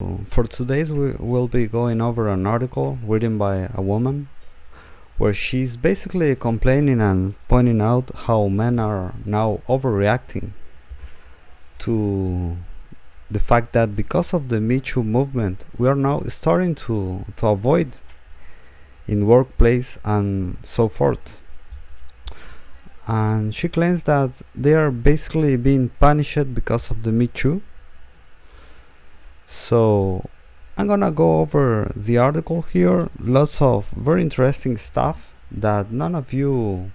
For today's, we will be going over an article written by a woman where she's basically complaining and pointing out how men are now overreacting to the fact that because of the Me Too movement, we are now starting to avoid in workplace and so forth. And she claims that they are basically being punished because of the Me Too. So I'm gonna go over the article here. Lots of very interesting stuff that none of you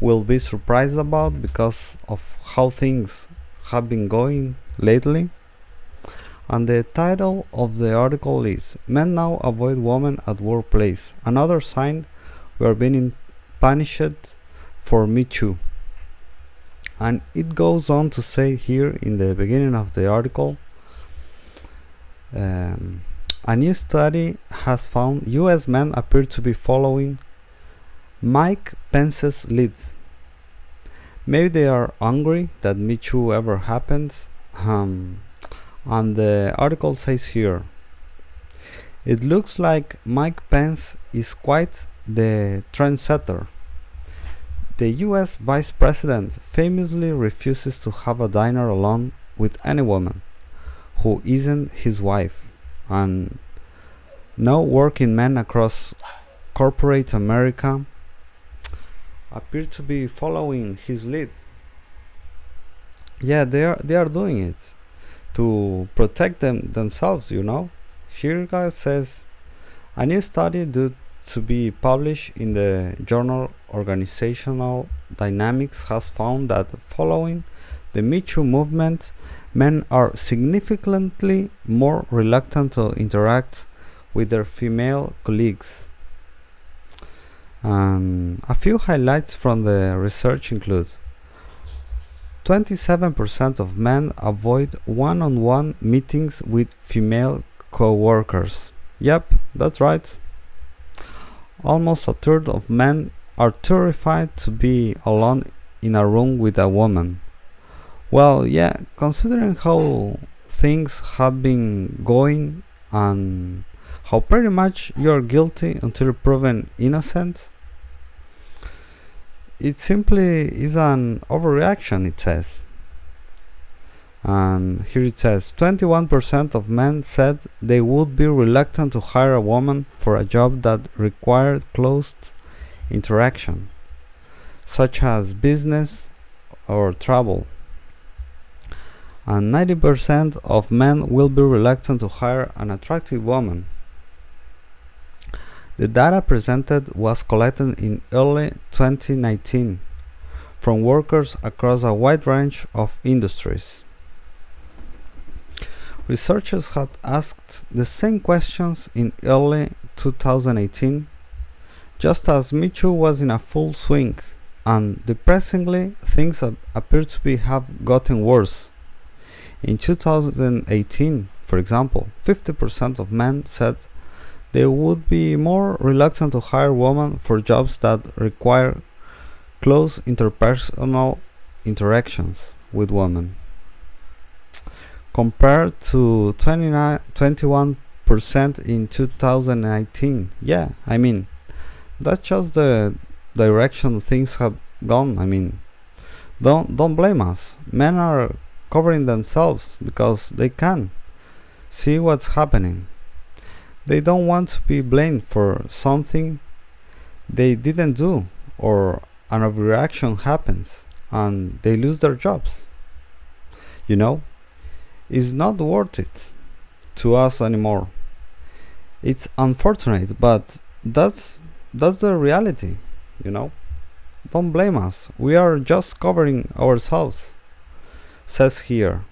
will be surprised about because of how things have been going lately. And the title of the article is Men Now Avoid Women at Workplace. Another sign we are being punished for Me Too. And it goes on to say here in the beginning of the article, a new study has found US men appear to be following Mike Pence's leads. Maybe they are angry that Me Too ever happens. And the article says here, it looks like Mike Pence is quite the trendsetter. The US vice president famously refuses to have a dinner alone with any woman who isn't his wife, and now working men across corporate America appear to be following his lead. Yeah, they are doing it to protect themselves, you know. Here guys says a new study due to be published in the journal Organizational Dynamics has found that following the Me Too movement, men are significantly more reluctant to interact with their female colleagues. And a few highlights from the research include 27% of men avoid one-on-one meetings with female co-workers. Yep, that's right. Almost a third of men are terrified to be alone in a room with a woman. Well, yeah, considering how things have been going and how pretty much you're guilty until proven innocent, it simply is an overreaction, it says. And here it says 21% of men said they would be reluctant to hire a woman for a job that required close interaction, such as business or travel. And 90% of men will be reluctant to hire an attractive woman. The data presented was collected in early 2019 from workers across a wide range of industries. Researchers had asked the same questions in early 2018, just as Me Too was in a full swing, and depressingly, things appear to have gotten worse. In 2018, for example, 50% of men said they would be more reluctant to hire women for jobs that require close interpersonal interactions with women, compared to 21% in 2019. Yeah, I mean, that's just the direction things have gone. I mean, don't blame us. Men are covering themselves because they can see what's happening. They don't want to be blamed for something they didn't do, or an overreaction happens and they lose their jobs. You know, it's not worth it to us anymore. It's unfortunate, but that's the reality, you know. Don't blame us. We are just covering ourselves, says here.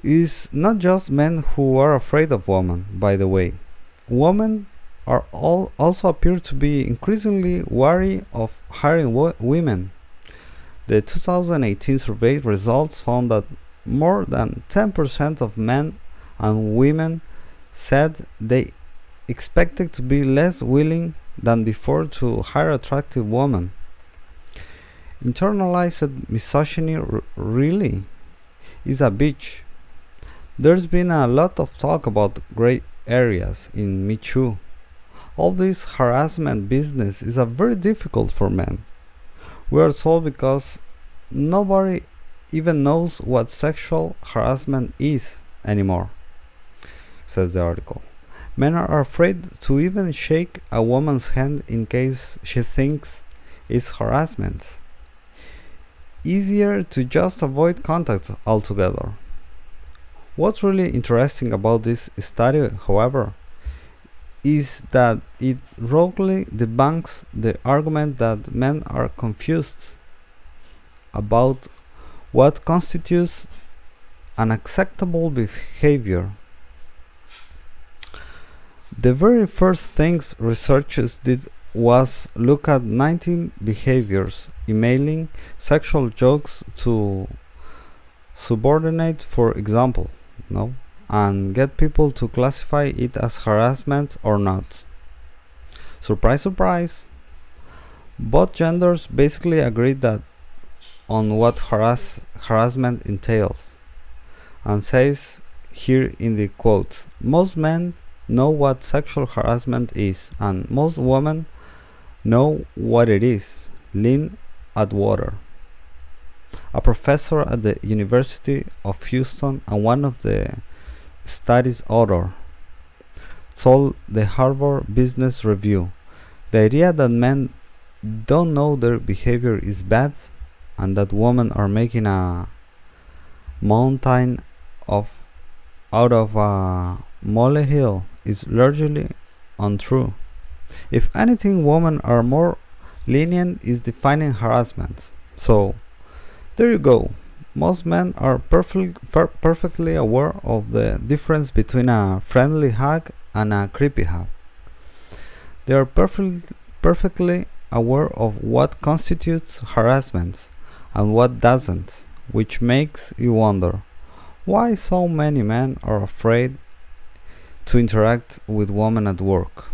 It's not just men who are afraid of women, by the way. Women are also appear to be increasingly wary of hiring women. The 2018 survey results found that more than 10% of men and women said they expected to be less willing than before to hire attractive women. Internalized misogyny really is a bitch. There's been a lot of talk about gray areas in Me Too. All this harassment business is a very difficult for men. We are told because nobody even knows what sexual harassment is anymore, says the article. Men are afraid to even shake a woman's hand in case she thinks it's harassment. Easier to just avoid contact altogether. What's really interesting about this study, however, is that it wrongly debunks the argument that men are confused about what constitutes an acceptable behavior. The very first things researchers did was look at 19 behaviors: emailing, sexual jokes to subordinate, for example, no, and get people to classify it as harassment or not. Surprise, surprise. Both genders basically agreed that on what harassment entails, and says here in the quote, most men know what sexual harassment is, and most women know what it is. Lynn Atwater, a professor at the University of Houston and one of the study's author, told the Harvard Business Review, the idea that men don't know their behavior is bad and that women are making a mountain out of a molehill is largely untrue. If anything, women are more lenient in defining harassment. So, there you go. Most men are perfectly aware of the difference between a friendly hug and a creepy hug. They are perfectly aware of what constitutes harassment and what doesn't, which makes you wonder why so many men are afraid to interact with women at work.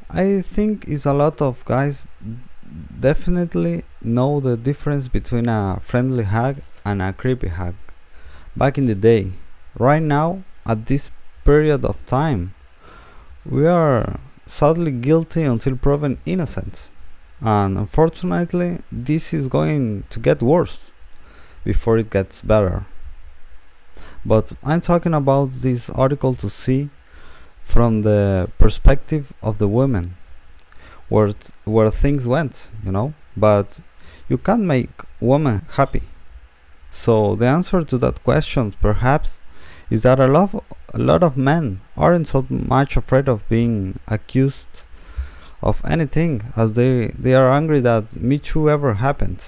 I think it's a lot of guys definitely know the difference between a friendly hug and a creepy hug back in the day. Right now, at this period of time, we are sadly guilty until proven innocent. And unfortunately, this is going to get worse before it gets better. But I'm talking about this article to see from the perspective of the women where things went, but you can't make women happy. So the answer to that question perhaps is that a lot of men aren't so much afraid of being accused of anything as they are angry that Me Too ever happened.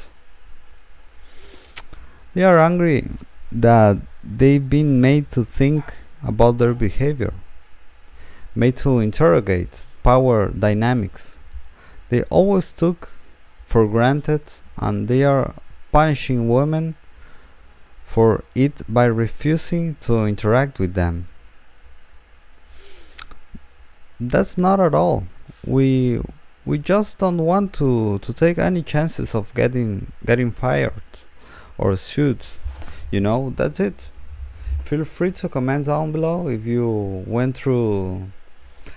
They are angry that they've been made to think about their behavior, made to interrogate power dynamics they always took for granted, and they are punishing women for it by refusing to interact with them. That's not at all. We just don't want to take any chances of getting fired or sued. That's it. Feel free to comment down below if you went through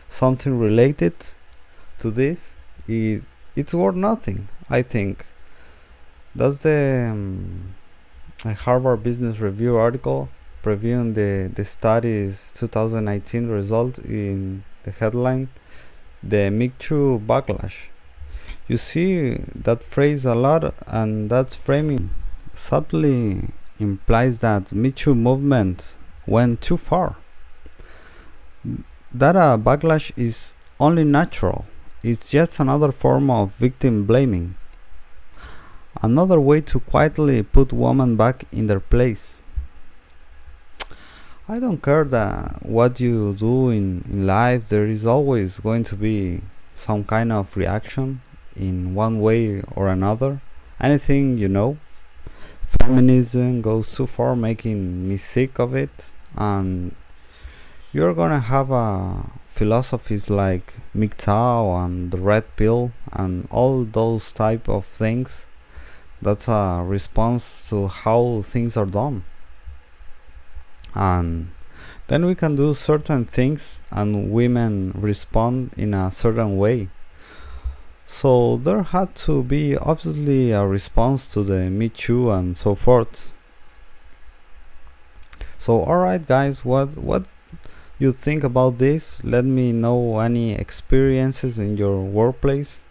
something related to this. It's worth nothing, I think. That's the Harvard Business Review article previewing the study's 2019 result in the headline, the Me Too backlash. You see that phrase a lot, and that framing subtly implies that Me Too movement went too far. That a backlash is only natural. It's just another form of victim blaming. Another way to quietly put women back in their place. I don't care that what you do in life, there is always going to be some kind of reaction in one way or another. Anything, feminism goes too far, making me sick of it, and you're gonna have philosophies like MGTOW and the red pill and all those type of things. That's a response to how things are done. and then we can do certain things and women respond in a certain way. So there had to be obviously a response to the Me Too and so forth. So alright guys, what you think about this? Let me know any experiences in your workplace,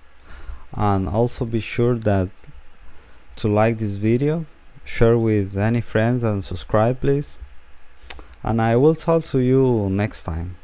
and also be sure that to like this video, share with any friends, and subscribe please. And I will talk to you next time.